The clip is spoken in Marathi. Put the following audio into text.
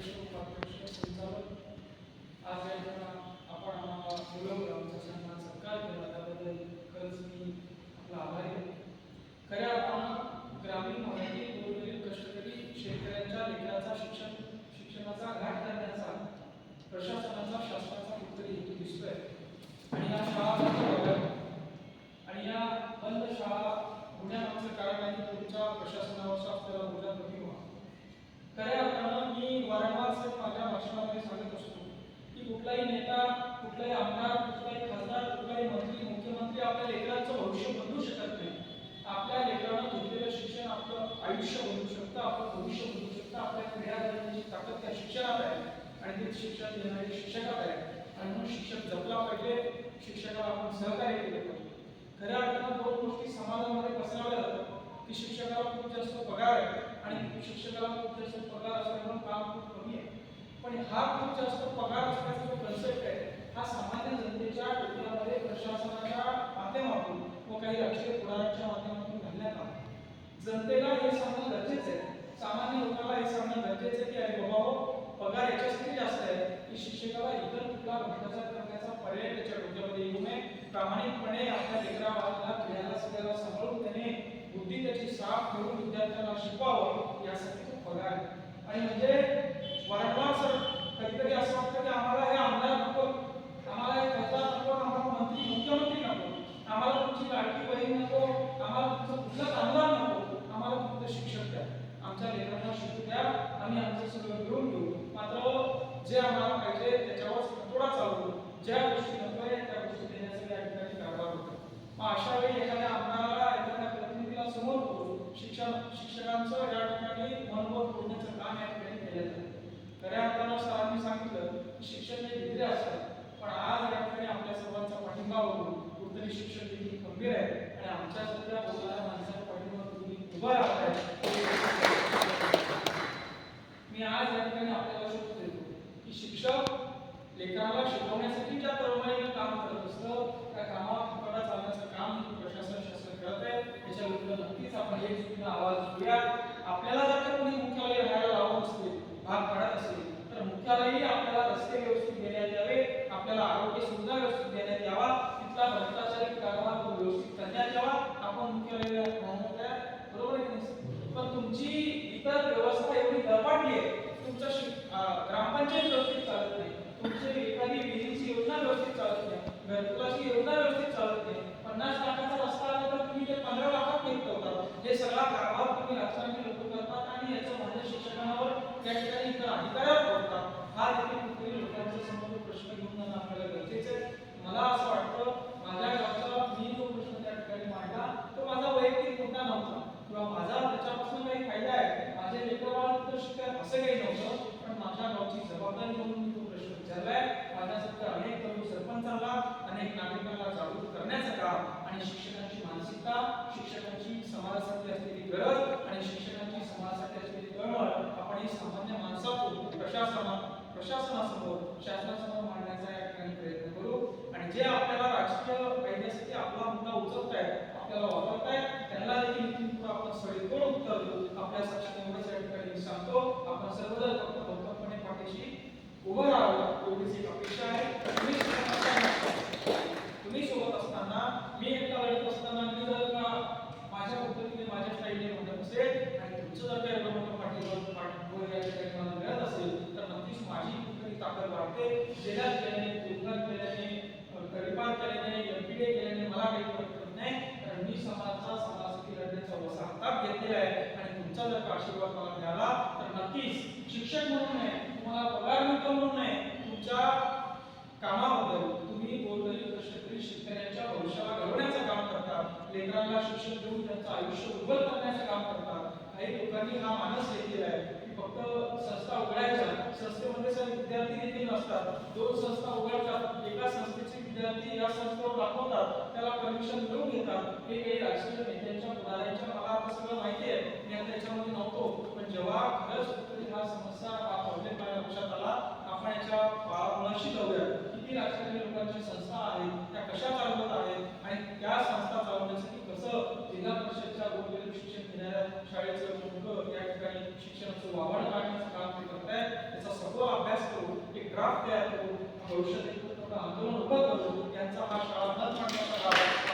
अध्यक्ष उपाध्यक्ष संचालक आज या आपण आम्हाला बोलवलं, आमचा सन्मान सत्कार केला, त्याबद्दल खरंच मी आपला आभारी आहे. खऱ्या अर्थानं ग्रामीण मराठी गोरगरीब कष्टकरी शेतकऱ्यांच्या लेकराचा शिक्षणाचा घाट करण्याचा प्रशासनाचा शासनाचा कुठतरी हेतू दिसतोय. आणि या शाळा आणि या बंद शाळा होण्यामागचं कारण आहे तुमच्या प्रशासनावरचा असलेला बोजा कमी व्हावा. खऱ्या अर्थानं मी वारंवार माझ्या भाषणामध्ये सांगत असतो की कुठलाही नेता, कुठलाही आमदार, कुठलाही खासदार, कुठलाही मंत्री, मुख्यमंत्री आपल्या लेकरांचं भविष्य बदलू शकत नाही. आपल्या लेकरांना घेतलेलं शिक्षण आपलं आयुष्य बदलू शकतं, आपलं भविष्य बदलू शकतं. आपल्या पिढ्या घडवण्याची ताकद त्या शिक्षणात आहे आणि ते शिक्षण देणारे शिक्षकात आहे. आणि म्हणून शिक्षक जपला पाहिजे, शिक्षकाला आपण सहकार्य केलं पाहिजे. खऱ्या अर्थानं दोन गोष्टी समाजामध्ये पसरवल्या जातात की शिक्षकाला खूप जास्त पगार आहे आणि शिक्षकाला खूप जास्त पगार असल्यामुळे काम खूप कमी आहे. पण हा खूप जास्त पगार असण्याचा जो कन्सेप्ट आहे हा सामान्य जनतेच्या डोक्यामध्ये प्रशासनाच्या माध्यमातून व काही राजकीय पुढाऱ्यांच्या माध्यमातून घालण्यात आला. जनतेला हे सांगणं गरजेचं आहे, सामान्य लोकांना हे सांगणं गरजेचं आहे की अरे बाबा हो, पगार याच्यासाठी जास्त आहे की शिक्षकाला इतर कुठला भ्रष्टाचार करण्याचा पर्याय त्याच्या डोक्यामध्ये येऊ नये. प्रामाणिकपणे आपल्या लेकरा बाळाला पिढ्याला सगळ्याला सांभाळून त्याने बुद्धी त्याची साफ ठेवून विद्यार्थ्यांना शिकवावं यासाठी तो पगार आहे. आणि म्हणजे वारंवार सर कधीकधी असं वाटतं की आम्हाला हे आमदार नको, आम्हाला हे खासदार नको, आम्हाला मंत्री मुख्यमंत्री नको, आम्हाला तुमची लाडकी बहीण नको, आम्हाला तुमचं कुठलंच आमदार नको, आम्हाला फक्त शिक्षक द्या, आमच्या लेकरांना शिकू द्या, आम्ही आमचं सगळं घेऊन घेऊ. मात्र जे आम्हाला पाहिजे त्याच्यावर थोडा चालू, ज्या गोष्टी नको आहे त्या गोष्टी देण्यासाठी या ठिकाणी कारभार होतो. मग अशा वेळी एखाद्या आमदाराला, एखाद्या प्रतिनिधीला समोर करून शिक्षकांचं या ठिकाणी मनोबल तोडण्याचं काम या ठिकाणी केलं जातं. खऱ्या अर्थानं सरांनी सांगितलं की शिक्षण हे डिग्री असतात, पण आज या ठिकाणी आपल्या सर्वांचा पाठिंबा बघून कुठतरी शिक्षण देखील खंबीर आहे आणि आमच्या सध्या बोलणाऱ्या माणसाच्या पाठिंबा तुम्ही उभं राहताय. मी आज या ठिकाणी आपल्याला शोध देतो की शिक्षक लेकराला शिकवण्यासाठी ज्या तळमळीनं काम करत असतं त्या कामावर फुकटा चालण्याचं काम प्रशासन करत आहे. त्याच्या विरुद्ध नक्कीच आपण एक सुद्धा आवाज उठूया. आपल्याला जर का कोणी मुख्यालय राहायला लावून असते, भाग पाडत असेल तर मुख्यालयही आपल्याला रस्ते व्यवस्थित देण्यात यावे, आपल्याला आरोग्य सुविधा व्यवस्थित देण्यात यावा, तिथला भ्रष्टाचारी कारभार तो व्यवस्थित करण्यात यावा. आपण मुख्यालयाला राहणार त्या बरोबर आहे. पण तुमची इतर व्यवस्था एवढी दरपाटली आहे, तुमचं ग्रामपंचायत व्यवस्थित चालत नाही, तुमची एखादी विहिरीची योजना व्यवस्थित चालत नाही, घरकुलाची योजना व्यवस्थित चालत नाही, 50 लाखाचा रस्ता आला तर तुम्ही ते 15 लाखात निघता. हे सगळा कारभार तुम्ही राजकारणी लोक करतात आणि याचं माझ्या शिक्षकांवर त्या ठिकाणी इतर अधिकाऱ्यावर पडतात. हा देखील कुठेतरी लोकांच्या समोर प्रश्न घेऊन जाणं आपल्याला गरजेचं आहे. मला असं वाटतं माझ्या गावचा मी जो प्रश्न त्या ठिकाणी मांडला तो माझा वैयक्तिक मुद्दा नव्हता किंवा माझा त्याच्यापासून काही फायदा आहे, माझे लेकरबाळ तर शिकतात असं काही नव्हतं, पण माझ्या गावची जबाबदारी म्हणून मी तो प्रश्न विचारलाय. माझ्यासारख्या अनेक तरुण सरपंचांना, अनेक नागरिकांना जागृत करण्याचं काम आणि शिक्षकांची मानसिकता, शिक्षकांची समाजासाठी असलेली गरज आणि शिक्षकांची समाजासाठी असलेली तळमळ आपण ही सामान्य माणसातून प्रशासनासमोर, शासनासमोर मांडण्याचा या ठिकाणी प्रयत्न करू. आणि जे आपल्याला राजकीय फायद्यासाठी आपला मुद्दा उचलताय, आपल्याला वापरताय, त्यांना देखील इथून पुढे आपण सडेतोड उत्तर देऊ. आपल्या साक्षीने या ठिकाणी मी सांगतो, आपण सर्वजण फक्त भक्कमपणे पाठीशी उभं राहावं एवढीच एक अपेक्षा आहे. तुम्ही सोबत असताना, मी एकटा लढत असताना मी जर का माझ्या पद्धतीने माझ्या स्टाईलने म्हणत असेल आणि तुमचं जर का एवढं मोठं पाठीवर या ठिकाणी मला मिळत असेल तर नक्कीच माझी कुठेतरी ताकद वाढते. जिल्ह्यात केल्याने, कोकणात केल्याने, गरिबात केल्याने, एमपीडे केल्याने मला काही फरक पडत नाही, कारण मी समाजासाठी लढण्याचा वसा हातात घेतलेला आहे. आणि तुमचा जर का आशीर्वाद मला मिळाला तर नक्कीच शिक्षक म्हणून नाही, तुम्हाला पगार मिळतो म्हणून नाही, तुमच्या कामाबद्दल तुम्ही गोरगरीब कष्टकरी शेतकऱ्यांच्या भविष्याला घडवण्याचं काम करतात, लेकरांना शिक्षण देऊन त्यांचं आयुष्य उज्ज्वल करण्याचं काम करतात. काही लोकांनी हा मानस घेतलेला आहे की फक्त संस्था उघडायच्या, संस्थेमध्ये सर विद्यार्थी देखील नसतात, 2 संस्था उघडतात, एका संस्थेचे विद्यार्थी या संस्थेवर दाखवतात, त्याला परमिशन मिळवून घेतात. हे काही राजकीय नेत्यांच्या पुढाऱ्यांच्या, मला आता सगळं माहिती आहे, मी आता त्याच्यामध्ये नव्हतो, पण जेव्हा खरंच कुठेतरी हा समस्या प्रॉब्लेम माझ्या लक्षात आला, आपण याच्या मुळाशी जाऊया. किती राजकारणी लोकांची संस्था आहेत, त्या कशा चालवत आहेत आणि त्या संस्था चालवण्यासाठी कसं जिल्हा परिषदच्या गोरगरीब शिक्षण घेणाऱ्या शाळेचं मुलं या ठिकाणी शिक्षणाचं वावड काढण्याचं काम ते करतायत, याचा सर्व अभ्यास करू, एक ड्राफ्ट तयार करू, भविष्यात एक मोठं आंदोलन उभं करू, यांचा हा शाळा न पाडण्याचा गाव